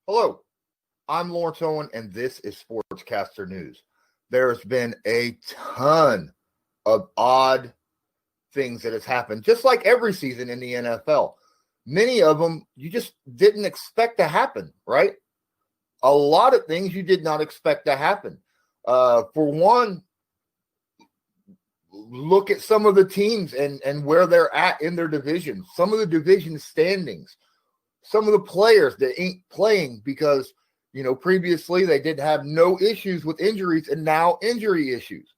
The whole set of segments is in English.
Hello, I'm Lawrence Owen, and this is Sportscaster News. There's been a ton of odd things that has happened, just like every season in the NFL. Many of them you just didn't expect to happen, right? A lot of things you did not expect to happen. For one, look at some of the teams and where they're at in their division, some of the division standings, some of the players that ain't playing because, previously they did have no issues with injuries and now injury issues.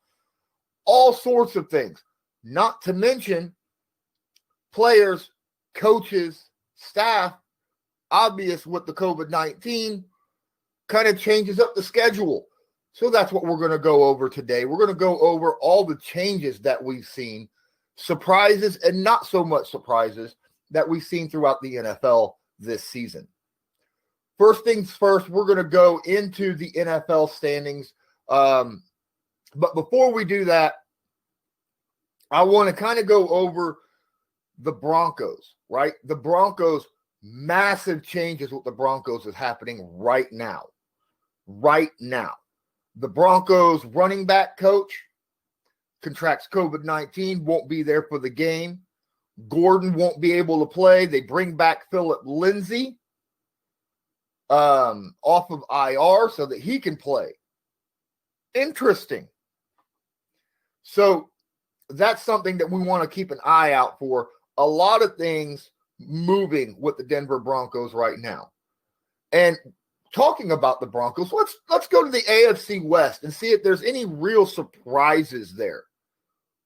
All sorts of things, not to mention players, coaches, staff, obvious with the COVID-19, kind of changes up the schedule. So that's what we're going to go over today. We're going to go over all the changes that we've seen, surprises and not so much surprises that we've seen throughout the NFL this season. First things first, we're going to go into the NFL standings. But before we do that, I want to kind of go over the Broncos, right? The Broncos, massive changes with the Broncos is happening right now. Right now. The Broncos running back coach contracts COVID-19, won't be there for the game. Gordon won't be able to play. They bring back Philip Lindsay off of IR so that he can play. Interesting. So that's something that we want to keep an eye out for. A lot of things moving with the Denver Broncos right now. And talking about the Broncos, let's go to the AFC West and see if there's any real surprises there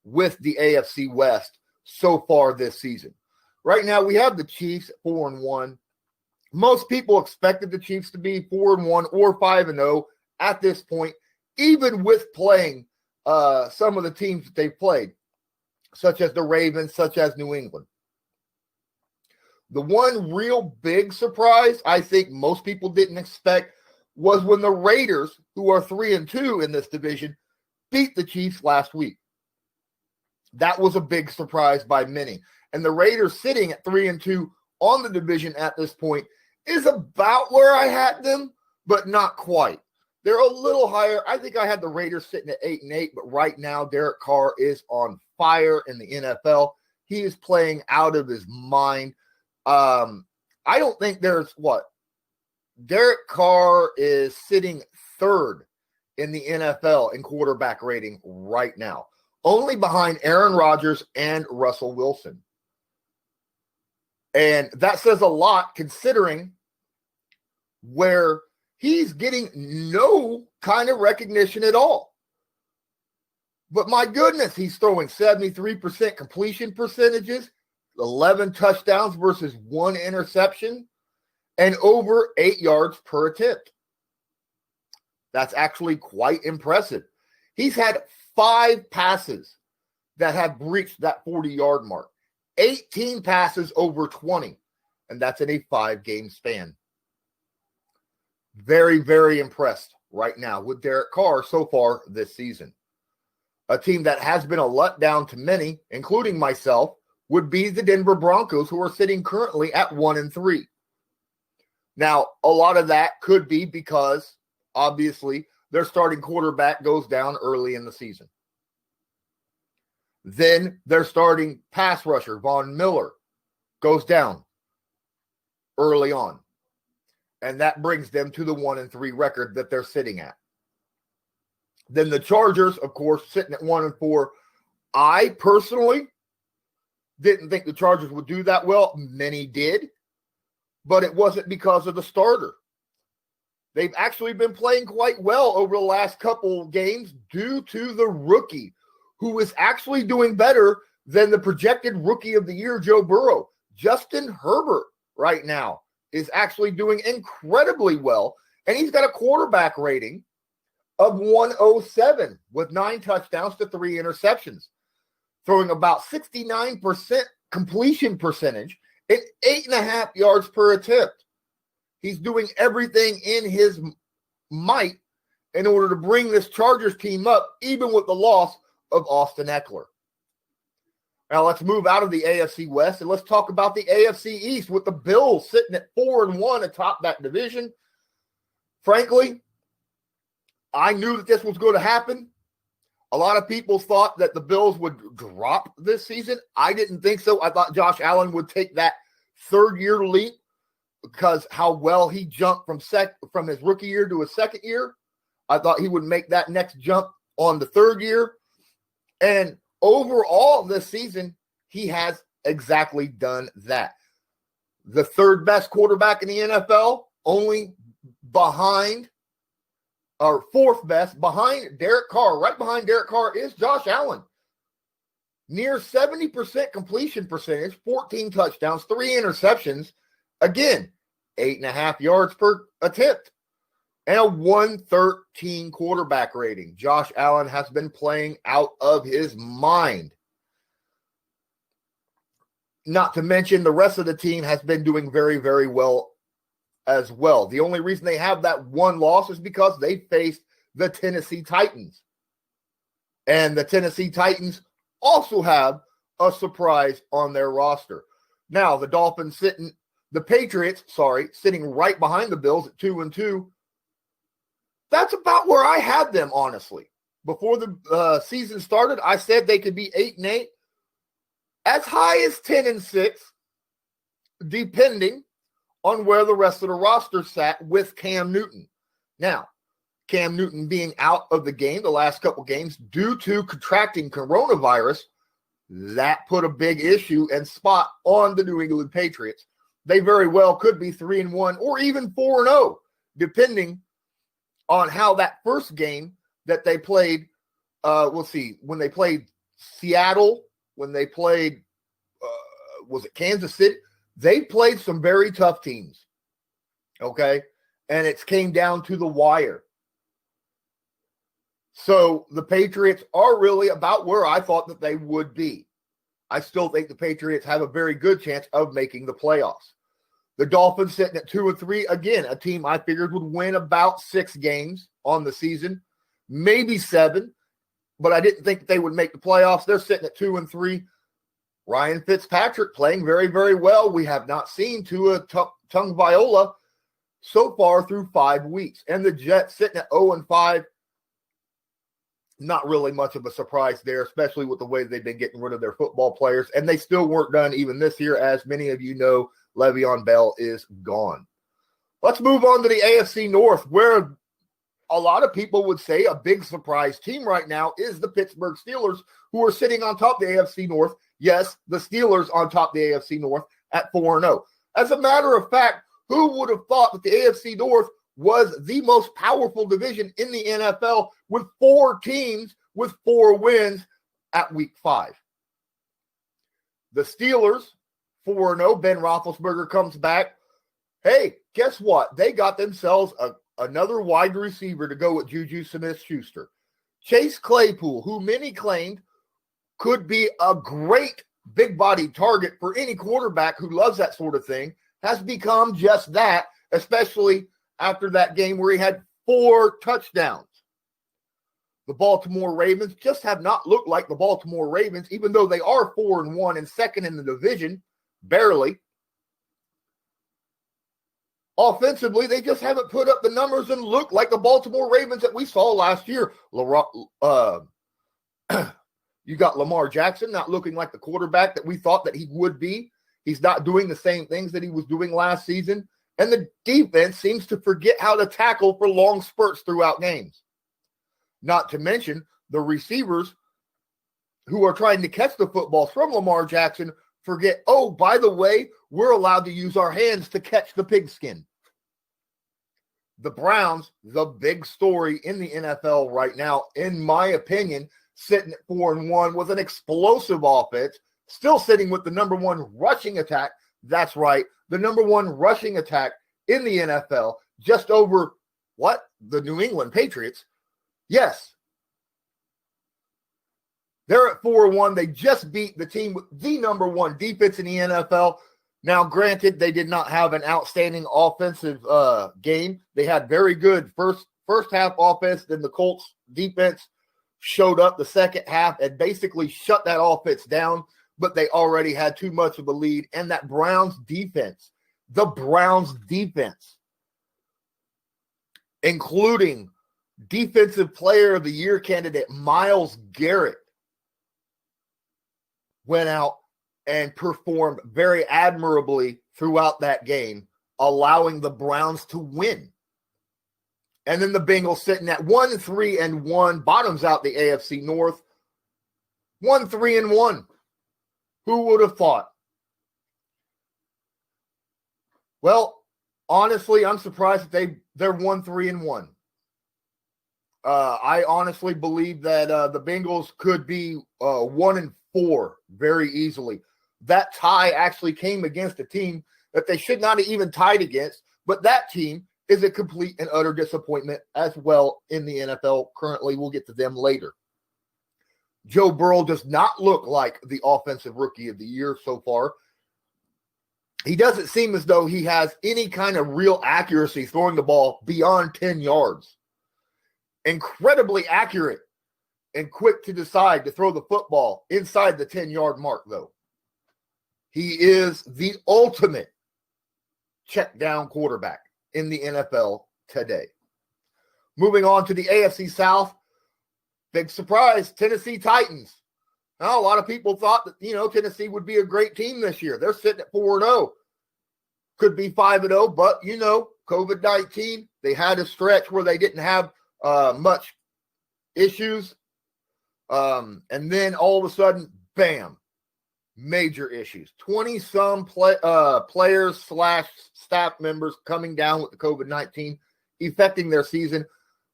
with the AFC West so far this season. Right now, we have the Chiefs at 4-1. Most people expected the Chiefs to be 4-1 or 5-0 at this point, even with playing some of the teams that they've played, such as the Ravens, such as New England. The one real big surprise I think most people didn't expect was when the Raiders, who are 3-2 in this division, beat the Chiefs last week. That was a big surprise by many. And the Raiders sitting at 3-2 on the division at this point is about where I had them, but not quite. They're a little higher. I think I had the Raiders sitting at 8-8, but right now Derek Carr is on fire in the NFL. He is playing out of his mind. I don't think Derek Carr is sitting third in the NFL in quarterback rating right now, only behind Aaron Rodgers and Russell Wilson. And that says a lot considering where he's getting no kind of recognition at all. But my goodness, he's throwing 73% completion percentages, 11 touchdowns versus 1 interception, and over 8 yards per attempt. That's actually quite impressive. He's had 5 passes that have breached that 40-yard mark, 18 passes over 20, and that's in a 5-game span. Very, very impressed right now with Derek Carr so far this season. A team that has been a letdown to many, including myself, would be the Denver Broncos, who are sitting currently at 1-3. Now, a lot of that could be because, obviously, their starting quarterback goes down early in the season. Then their starting pass rusher, Von Miller, goes down early on. And that brings them to the 1-3 record that they're sitting at. Then the Chargers, of course, sitting at 1-4. I personally didn't think the Chargers would do that well. Many did, but it wasn't because of the starter. They've actually been playing quite well over the last couple of games due to the rookie, who is actually doing better than the projected rookie of the year, Joe Burrow. Justin Herbert right now is actually doing incredibly well, and he's got a quarterback rating of 107 with 9 touchdowns to 3 interceptions, throwing about 69% completion percentage and 8.5 yards per attempt. He's doing everything in his might in order to bring this Chargers team up, even with the loss of Austin Eckler. Now let's move out of the AFC West and let's talk about the AFC East with the Bills sitting at 4-1 atop that division. Frankly, I knew that this was going to happen. A lot of people thought that the Bills would drop this season. I didn't think so. I thought Josh Allen would take that third-year leap because how well he jumped from his rookie year to his second year. I thought he would make that next jump on the third year. And overall this season, he has exactly done that. The third best quarterback in the NFL, only behind, or fourth best, behind Derek Carr. Right behind Derek Carr is Josh Allen. Near 70% completion percentage, 14 touchdowns, 3 interceptions. Again, 8.5 yards per attempt. And a 113 quarterback rating. Josh Allen has been playing out of his mind. Not to mention the rest of the team has been doing very, very well as well. The only reason they have that one loss is because they faced the Tennessee Titans. And the Tennessee Titans also have a surprise on their roster. Now, the Patriots, sitting right behind the Bills at 2-2. That's about where I had them, honestly. Before the season started, I said they could be 8-8, as high as 10-6, depending on where the rest of the roster sat with Cam Newton. Now, Cam Newton being out of the game the last couple games due to contracting coronavirus, that put a big issue and spot on the New England Patriots. They very well could be 3-1 or even 4-0, depending on how that first game that they played, when they played Seattle, when they played, was it Kansas City? They played some very tough teams, okay? And it came down to the wire. So the Patriots are really about where I thought that they would be. I still think the Patriots have a very good chance of making the playoffs. The Dolphins sitting at 2-3. Again, a team I figured would win about 6 games on the season, maybe 7, but I didn't think they would make the playoffs. They're sitting at 2-3. Ryan Fitzpatrick playing very, very well. We have not seen Tua Tagovailoa so far through 5 weeks. And the Jets sitting at 0-5. Not really much of a surprise there, especially with the way they've been getting rid of their football players. And they still weren't done even this year. As many of you know, Le'Veon Bell is gone. Let's move on to the AFC North, where a lot of people would say a big surprise team right now is the Pittsburgh Steelers, who are sitting on top of the AFC North. Yes, the Steelers on top of the AFC North at 4-0. As a matter of fact, who would have thought that the AFC North was the most powerful division in the NFL with 4 teams with 4 wins at week 5? The Steelers, 4-0. Ben Roethlisberger comes back. Hey, guess what? They got themselves another wide receiver to go with Juju Smith-Schuster. Chase Claypool, who many claimed could be a great big-body target for any quarterback who loves that sort of thing, has become just that, especially after that game where he had 4 touchdowns. The Baltimore Ravens just have not looked like the Baltimore Ravens, even though they are 4-1 and second in the division, barely. Offensively, they just haven't put up the numbers and looked like the Baltimore Ravens that we saw last year. You got Lamar Jackson not looking like the quarterback that we thought that he would be. He's not doing the same things that he was doing last season. And the defense seems to forget how to tackle for long spurts throughout games. Not to mention the receivers who are trying to catch the football from Lamar Jackson forget, oh, by the way, we're allowed to use our hands to catch the pigskin. The Browns, the big story in the NFL right now, in my opinion, sitting at 4-1 with an explosive offense, still sitting with the number 1 rushing attack. That's right, the number 1 rushing attack in the NFL, just over what? The New England Patriots. Yes. They're at 4-1. They just beat the team with the number 1 defense in the NFL. Now, granted, they did not have an outstanding offensive game. They had very good first half offense. Then the Colts defense showed up the second half and basically shut that offense down. But they already had too much of a lead. And that Browns defense, including Defensive Player of the Year candidate Myles Garrett, went out and performed very admirably throughout that game, allowing the Browns to win. And then the Bengals sitting at 1-3-1, bottoms out the AFC North, 1-3-1. Who would have thought? Well, honestly, I'm surprised that they're 1-3-1. I honestly believe that the Bengals could be 1-4 very easily. That tie actually came against a team that they should not have even tied against, but that team is a complete and utter disappointment as well in the NFL currently. We'll get to them later. Joe Burrow does not look like the offensive rookie of the year so far. He doesn't seem as though he has any kind of real accuracy throwing the ball beyond 10 yards. Incredibly accurate and quick to decide to throw the football inside the 10-yard mark, though. He is the ultimate check down quarterback in the NFL today. Moving on to the AFC South, big surprise, Tennessee Titans. Now, a lot of people thought that, Tennessee would be a great team this year. They're sitting at 4-0. Could be 5-0, but, COVID-19, they had a stretch where they didn't have much issues. And then all of a sudden, bam, major issues. 20-some players / staff members coming down with the COVID-19, affecting their season.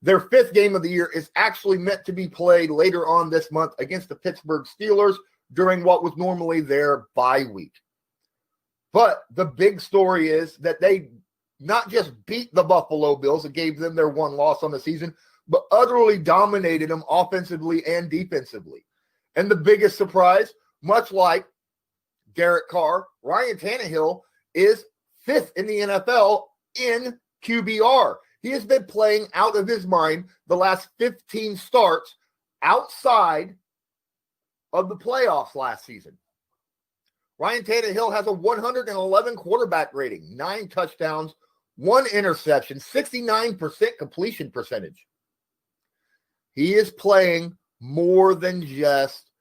Their 5th game of the year is actually meant to be played later on this month against the Pittsburgh Steelers during what was normally their bye week. But the big story is that they not just beat the Buffalo Bills and gave them their one loss on the season, but utterly dominated them offensively and defensively. And the biggest surprise, much like Derek Carr, Ryan Tannehill is 5th in the NFL in QBR. He has been playing out of his mind the last 15 starts outside of the playoffs last season. Ryan Tannehill has a 111 quarterback rating, 9 touchdowns, 1 interception, 69% completion percentage. He is playing more than just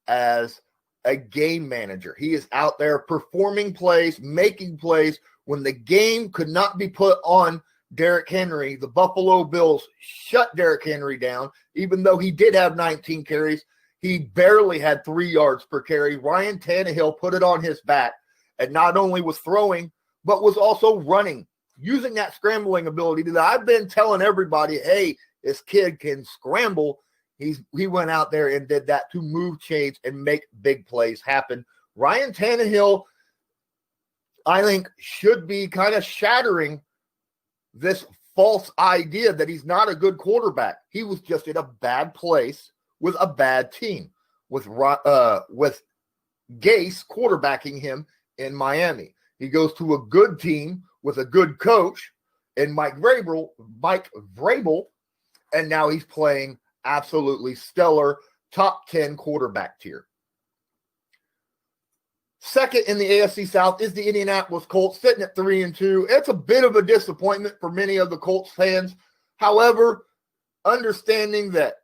as a game manager. He is out there performing plays, making plays. When the game could not be put on Derrick Henry, the Buffalo Bills shut Derrick Henry down. Even though he did have 19 carries, he barely had 3 yards per carry. Ryan Tannehill put it on his back and not only was throwing, but was also running, using that scrambling ability that I've been telling everybody, hey, this kid can scramble. He went out there and did that to move chains and make big plays happen. Ryan Tannehill, I think, should be kind of shattering this false idea that he's not a good quarterback. He was just in a bad place with a bad team, with Gase quarterbacking him in Miami. He goes to a good team with a good coach in Mike Vrabel, and now he's playing absolutely stellar, top 10 quarterback tier. Second in the AFC South is the Indianapolis Colts, sitting at 3-2. It's a bit of a disappointment for many of the Colts fans. However, understanding that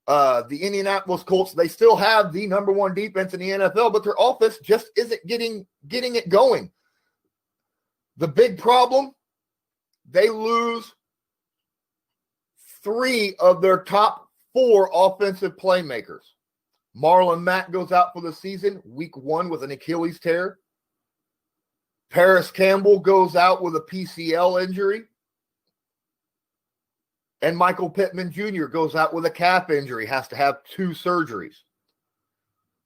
the Indianapolis Colts, they still have the number 1 defense in the NFL, but their offense just isn't getting it going. The big problem, they lose 3 of their top 4 offensive playmakers. Marlon Mack goes out for the season, week 1 with an Achilles tear. Paris Campbell goes out with a PCL injury. And Michael Pittman Jr. goes out with a calf injury, has to have 2 surgeries.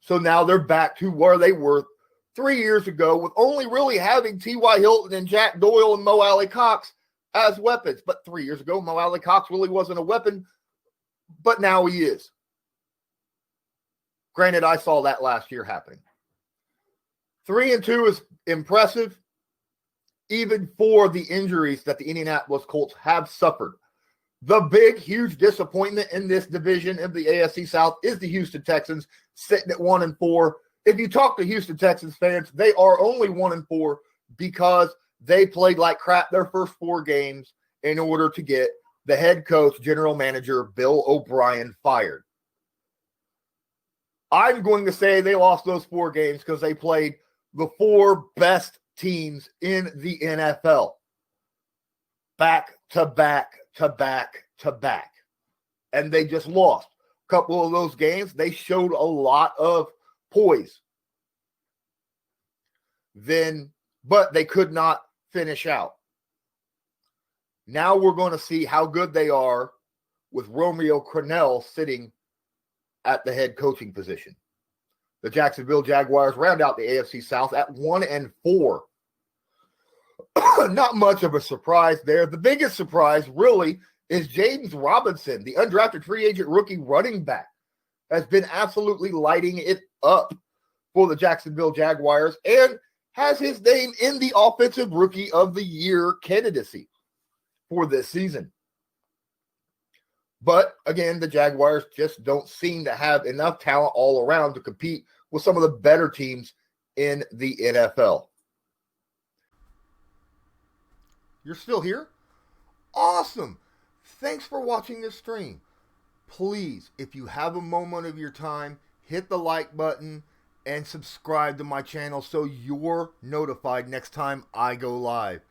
So now they're back to where they were 3 years ago, with only really having T.Y. Hilton and Jack Doyle and Mo Alley Cox as weapons. But 3 years ago, Mo Alley Cox really wasn't a weapon, but now he is. Granted, I saw that last year happening. 3-2 is impressive, even for the injuries that the Indianapolis Colts have suffered. The big, huge disappointment in this division of the AFC South is the Houston Texans, sitting at 1-4. If you talk to Houston Texans fans, they are only 1-4 because they played like crap their first 4 games in order to get the head coach, general manager, Bill O'Brien, fired. I'm going to say they lost those 4 games because they played the 4 best teams in the NFL. Back to back to back to back. And they just lost. A couple of those games, they showed a lot of poise. But they could not finish out. Now we're going to see how good they are with Romeo Crennel sitting at the head coaching position. The Jacksonville Jaguars round out the AFC South at 1-4. Not much of a surprise there. The biggest surprise really is James Robinson, the undrafted free agent rookie running back, has been absolutely lighting it up for the Jacksonville Jaguars and has his name in the Offensive Rookie of the Year candidacy for this season. But again, the Jaguars just don't seem to have enough talent all around to compete with some of the better teams in the NFL. You're still here? Awesome. Thanks for watching this stream. Please, if you have a moment of your time, hit the like button and subscribe to my channel so you're notified next time I go live.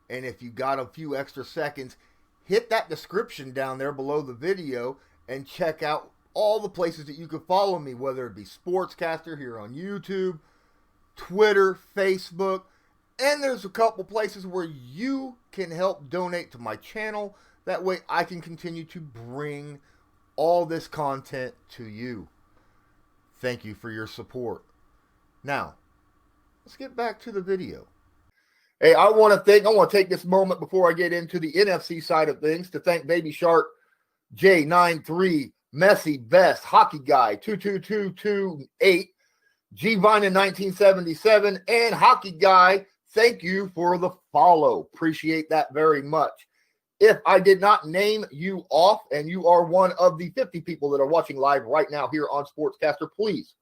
And if you got a few extra seconds, hit that description down there below the video and check out all the places that you can follow me, whether it be Sportscaster here on YouTube, Twitter, Facebook, and there's a couple places where you can help donate to my channel. That way I can continue to bring all this content to you. Thank you for your support. Now, let's get back to the video. Hey, I want to take this moment before I get into the NFC side of things to thank Baby Shark, J93, Messy Best, Hockey Guy, 22228, G Vine in 1977, and Hockey Guy. Thank you for the follow. Appreciate that very much. If I did not name you off and you are one of the 50 people that are watching live right now here on Sportscaster, please,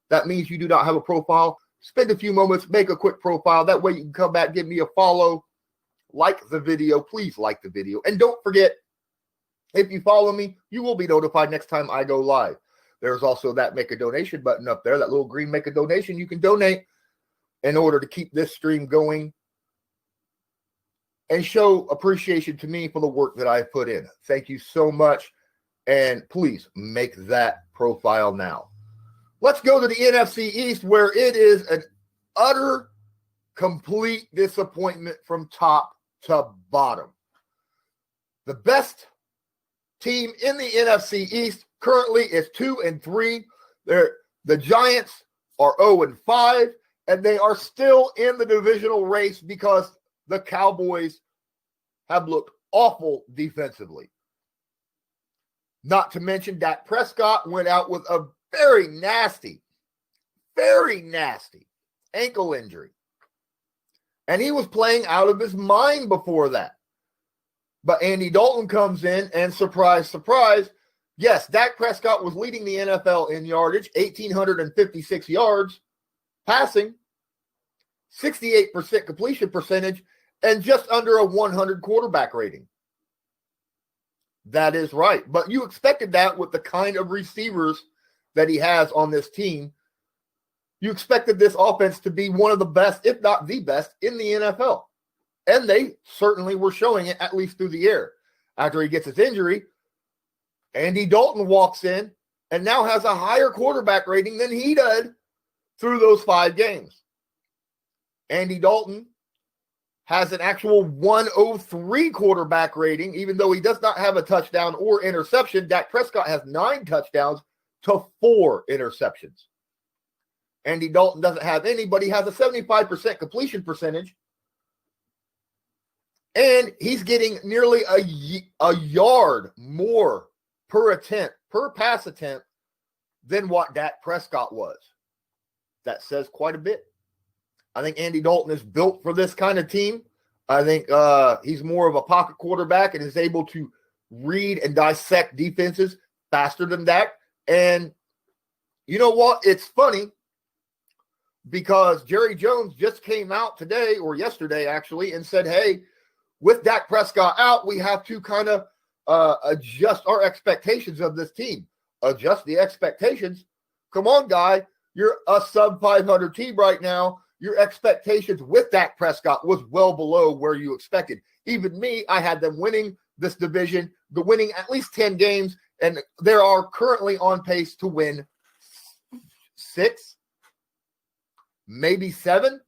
that means you do not have a profile. Spend a few moments, make a quick profile. That way you can come back, give me a follow, like the video. Please like the video. And don't forget, if you follow me, you will be notified next time I go live. There's also that make a donation button up there, that little green make a donation. You can donate in order to keep this stream going and show appreciation to me for the work that I've put in. Thank you so much. And please make that profile now. Let's go to the NFC East, where it is an utter, complete disappointment from top to bottom. The best team in the NFC East currently is 2-3. The Giants are 0-5, and they are still in the divisional race because the Cowboys have looked awful defensively. Not to mention Dak Prescott went out with a very nasty ankle injury. And he was playing out of his mind before that. But Andy Dalton comes in and surprise, surprise, yes, Dak Prescott was leading the NFL in yardage, 1,856 yards, passing, 68% completion percentage, and just under a 100 quarterback rating. That is right. But you expected that with the kind of receivers that he has on this team. You expected this offense to be one of the best, if not the best, in the NFL. And they certainly were showing it, at least through the air. After he gets his injury, Andy Dalton walks in and now has a higher quarterback rating than he did through those 5 games. Andy Dalton has an actual 103 quarterback rating, even though he does not have a touchdown or interception. Dak Prescott has 9 touchdowns to 4 interceptions. Andy Dalton doesn't have any, but he has a 75% completion percentage. And he's getting nearly a yard more per pass attempt than what Dak Prescott was. That says quite a bit. I think Andy Dalton is built for this kind of team. I think he's more of a pocket quarterback and is able to read and dissect defenses faster than Dak. And you know what? It's funny because Jerry Jones just came out today or yesterday actually and said, hey, with Dak Prescott out, we have to kind of adjust our expectations of this team. Adjust the expectations. Come on, guy. You're a sub 500 team right now. Your expectations with Dak Prescott was well below where you expected. Even me, I had them winning this division, winning at least 10 games, and they are currently on pace to win 6, maybe 7.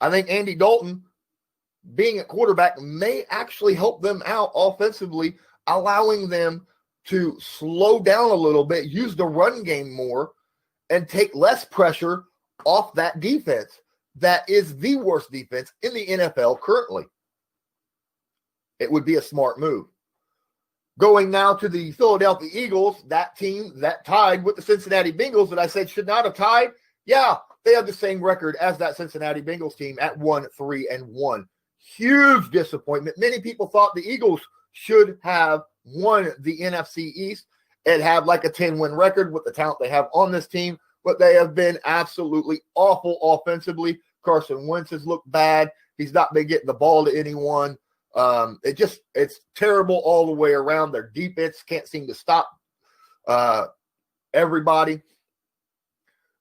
I think Andy Dalton being at quarterback may actually help them out offensively, allowing them to slow down a little bit, use the run game more, and take less pressure off that defense. That is the worst defense in the NFL currently. It would be a smart move. Going now to the Philadelphia Eagles, that team that tied with the Cincinnati Bengals that I said should not have tied. Yeah, they have the same record as that Cincinnati Bengals team at 1-3-1. Huge disappointment. Many people thought the Eagles should have won the NFC East and have like a 10-win record with the talent they have on this team, but they have been absolutely awful offensively. Carson Wentz has looked bad. He's not been getting the ball to anyone. It's terrible all the way around. Their defense can't seem to stop everybody.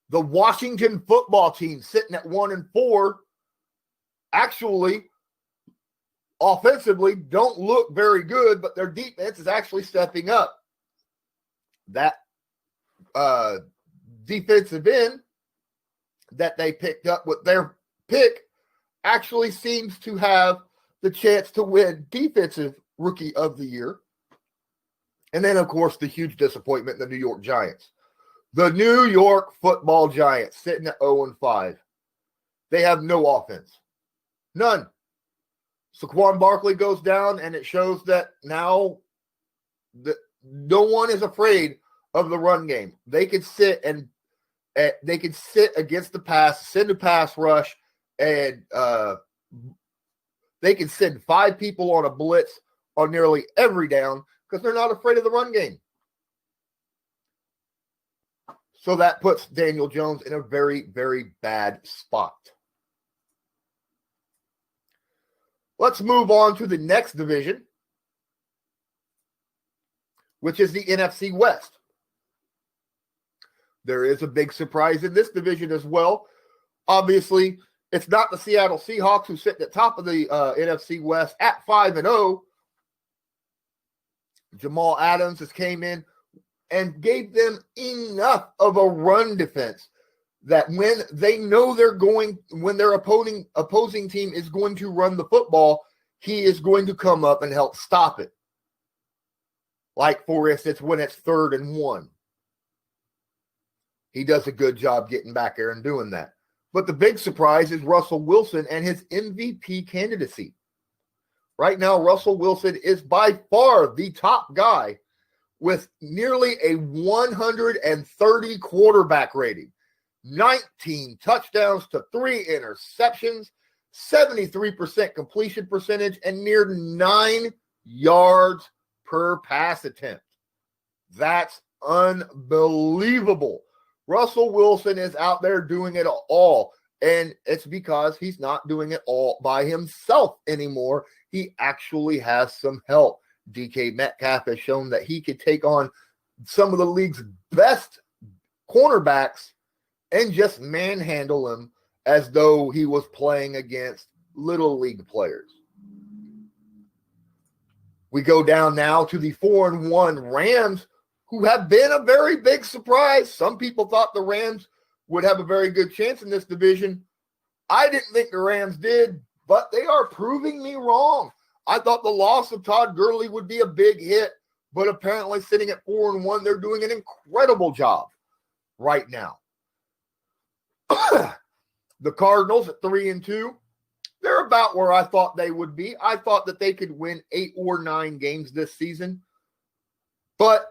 The Washington football team sitting at 1-4 actually offensively don't look very good, but their defense is actually stepping up. That defensive end that they picked up with their pick actually seems to have the chance to win Defensive Rookie of the Year. And then, of course, the huge disappointment, the New York Giants. The New York Football Giants sitting at 0-5. They have no offense. None. Saquon Barkley goes down, and it shows that now no one is afraid of the run game. They can sit against the pass, send a pass rush, and they can send 5 people on a blitz on nearly every down because they're not afraid of the run game. So that puts Daniel Jones in a very, very bad spot. Let's move on to the next division, which is the NFC West. There is a big surprise in this division as well. Obviously, it's not the Seattle Seahawks who sit at the top of the NFC West at 5-0. Jamal Adams has came in and gave them enough of a run defense that when they know when their opposing team is going to run the football, he is going to come up and help stop it. Like, for instance, when it's 3rd and 1. He does a good job getting back there and doing that. But the big surprise is Russell Wilson and his MVP candidacy. Right now, Russell Wilson is by far the top guy with nearly a 130 quarterback rating. 19 touchdowns to 3 interceptions, 73% completion percentage, and near 9 yards per pass attempt. That's unbelievable. Russell Wilson is out there doing it all, and it's because he's not doing it all by himself anymore. He actually has some help. DK Metcalf has shown that he could take on some of the league's best cornerbacks and just manhandle him as though he was playing against little league players. We go down now to the 4-1 Rams, who have been a very big surprise. Some people thought the Rams would have a very good chance in this division. I didn't think the Rams did, but they are proving me wrong. I thought the loss of Todd Gurley would be a big hit, but apparently sitting at 4-1, they're doing an incredible job right now. The Cardinals at 3-2, they're about where I thought they would be. I thought that they could win 8 or 9 games this season, but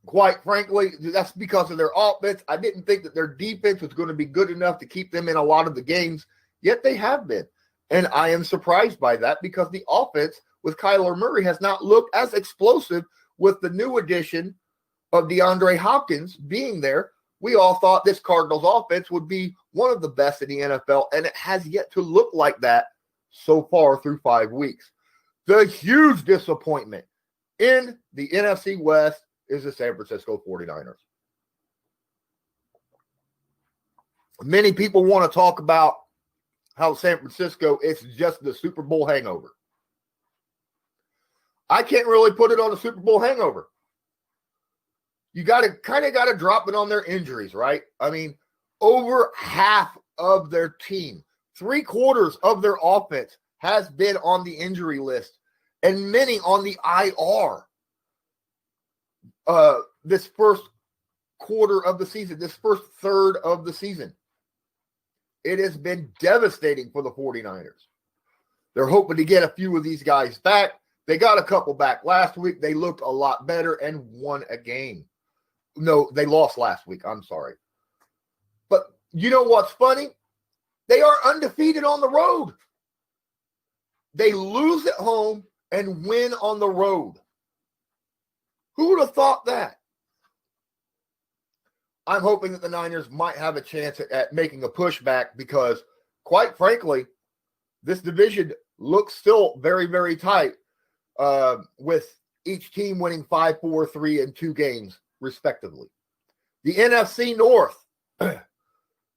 quite frankly, that's because of their offense. I didn't think that their defense was going to be good enough to keep them in a lot of the games, yet they have been. And I am surprised by that because the offense with Kyler Murray has not looked as explosive with the new addition of DeAndre Hopkins being there. We all thought this Cardinals offense would be one of the best in the NFL, and it has yet to look like that so far through 5 weeks. The huge disappointment in the NFC West is the San Francisco 49ers. Many people want to talk about how San Francisco, it's just the Super Bowl hangover. I can't really put it on the Super Bowl hangover. You got to drop it on their injuries, right? I mean, over half of their team, 3/4 of their offense has been on the injury list, and many on the IR. This first quarter of the season, this first third of the season. It has been devastating for the 49ers. They're hoping to get a few of these guys back. They got a couple back last week. They looked a lot better and won a game. No, they lost last week. I'm sorry. But you know what's funny? They are undefeated on the road. They lose at home and win on the road. Who would have thought that? I'm hoping that the Niners might have a chance at making a pushback because, quite frankly, this division looks still very, very tight with each team winning 5-4, 3, and 2 games, respectively. The NFC North,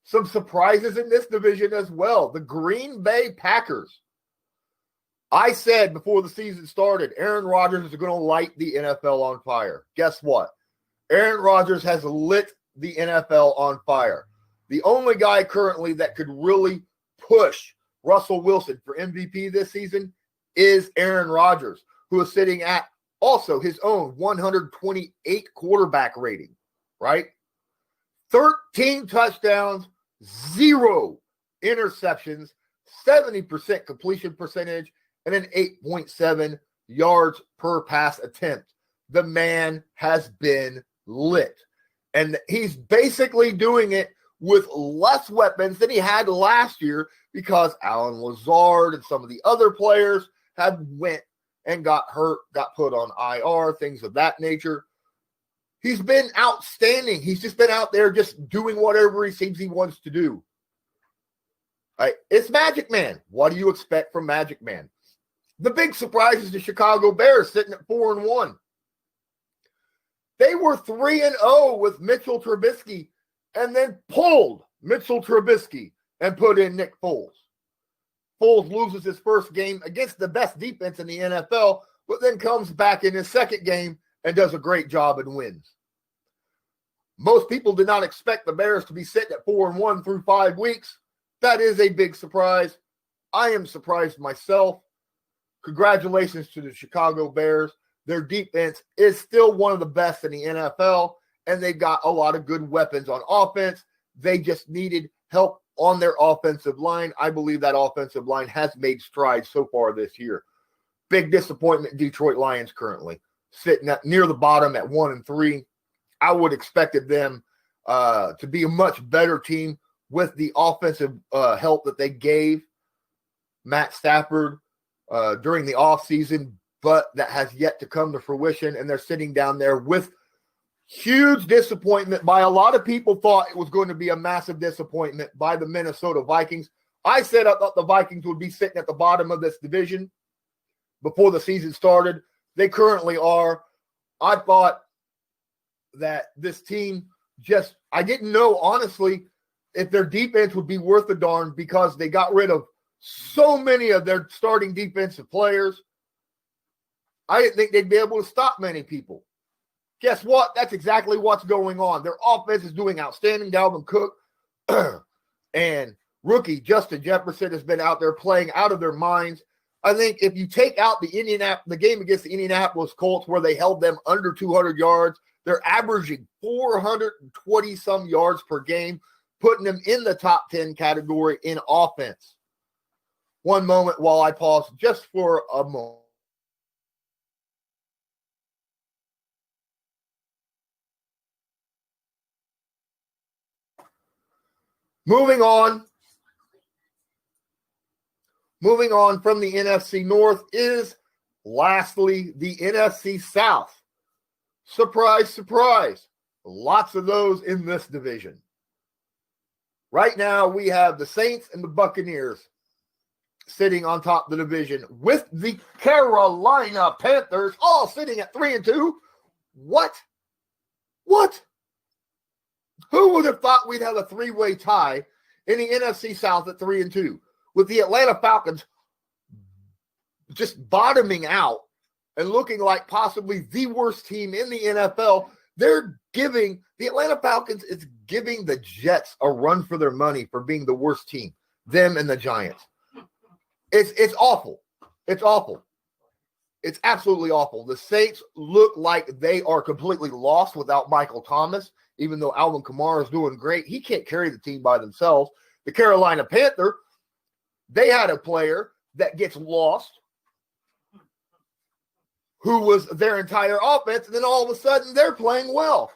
some surprises in this division as well. The Green Bay Packers. I said before the season started, Aaron Rodgers is going to light the NFL on fire. Guess what? Aaron Rodgers has lit the NFL on fire. The only guy currently that could really push Russell Wilson for MVP this season is Aaron Rodgers, who is sitting at also his own 128 quarterback rating, right? 13 touchdowns, 0 interceptions, 70% completion percentage, and an 8.7 yards per pass attempt. The man has been lit. And he's basically doing it with less weapons than he had last year because Allen Lazard and some of the other players have went and got hurt, got put on IR, things of that nature. He's been outstanding. He's just been out there just doing whatever he seems he wants to do. Right? It's Magic Man. What do you expect from Magic Man? The big surprise is the Chicago Bears sitting at 4-1. They were 3-0 with Mitchell Trubisky and then pulled Mitchell Trubisky and put in Nick Foles. Foles loses his first game against the best defense in the NFL, but then comes back in his second game and does a great job and wins. Most people did not expect the Bears to be sitting at 4-1 through 5 weeks. That is a big surprise. I am surprised myself. Congratulations to the Chicago Bears. Their defense is still one of the best in the NFL, and they've got a lot of good weapons on offense. They just needed help on their offensive line. I believe that offensive line has made strides so far this year. Big disappointment, Detroit Lions currently sitting at near the bottom at 1-3. I would expected them to be a much better team with the offensive help that they gave Matt Stafford during the offseason, but that has yet to come to fruition, and they're sitting down there with huge disappointment by a lot of people. Thought it was going to be a massive disappointment by the Minnesota Vikings. I said I thought the Vikings would be sitting at the bottom of this division before the season started. They currently are. I thought that this team I didn't know, honestly, if their defense would be worth a darn because they got rid of so many of their starting defensive players. I didn't think they'd be able to stop many people. Guess what? That's exactly what's going on. Their offense is doing outstanding. Dalvin Cook and rookie Justin Jefferson has been out there playing out of their minds. I think if you take out the game against the Indianapolis Colts where they held them under 200 yards, they're averaging 420-some yards per game, putting them in the top 10 category in offense. One moment while I pause just for a moment. Moving on from the NFC North is lastly the NFC South. Surprise, surprise. Lots of those in this division. Right now we have the Saints and the Buccaneers sitting on top of the division with the Carolina Panthers all sitting at 3-2. What? Who would have thought we'd have a three-way tie in the NFC South at 3-2 with the Atlanta Falcons just bottoming out and looking like possibly the worst team in the NFL? The Atlanta Falcons is giving the Jets a run for their money for being the worst team, them and the Giants. It's awful. It's awful. It's absolutely awful. The Saints look like they are completely lost without Michael Thomas, even though Alvin Kamara is doing great. He can't carry the team by themselves. The Carolina Panther, they had a player that gets lost who was their entire offense, and then all of a sudden they're playing well.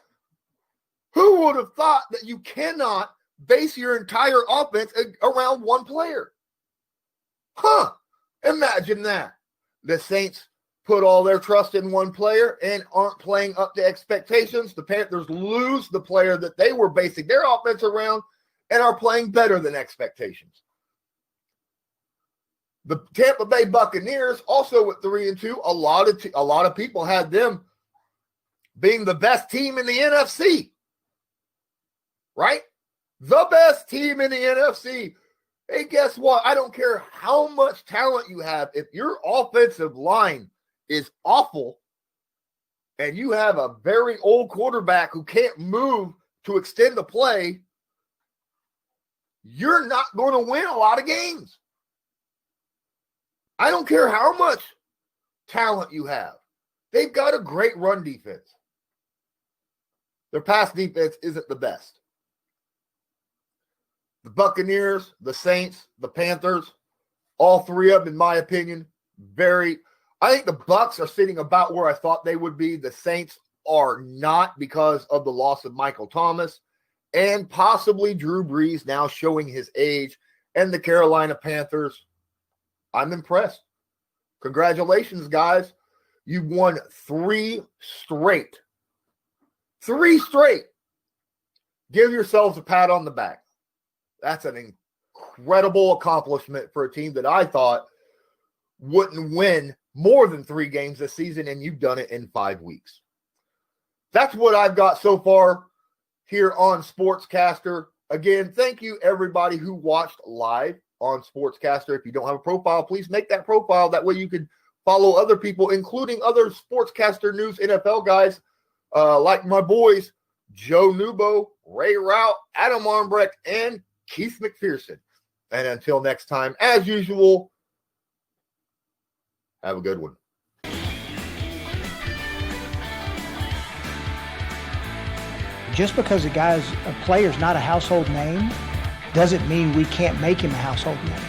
Who would have thought that you cannot base your entire offense around one player? Imagine that. The Saints put all their trust in one player and aren't playing up to expectations. The Panthers lose the player that they were basing their offense around and are playing better than expectations. The Tampa Bay Buccaneers also at 3-2. A lot of people had them being the best team in the NFC. Right? The best team in the NFC. Hey, guess what? I don't care how much talent you have. If your offensive line is awful and you have a very old quarterback who can't move to extend the play, you're not going to win a lot of games. I don't care how much talent you have. They've got a great run defense. Their pass defense isn't the best. The Buccaneers, the Saints, the Panthers, all three of them, in my opinion, I think the Bucs are sitting about where I thought they would be. The Saints are not because of the loss of Michael Thomas and possibly Drew Brees now showing his age. And the Carolina Panthers, I'm impressed. Congratulations, guys. You won 3 straight. 3 straight. Give yourselves a pat on the back. That's an incredible accomplishment for a team that I thought wouldn't win more than 3 games this season, and you've done it in 5 weeks. That's what I've got so far here on Sportscaster. Again, thank you everybody who watched live on Sportscaster. If you don't have a profile, please make that profile. That way you can follow other people, including other Sportscaster News NFL guys like my boys, Joe Nubo, Ray Rout, Adam Armbrecht, and Keith McPherson. And until next time, as usual, have a good one. Just because a player's not a household name doesn't mean we can't make him a household name.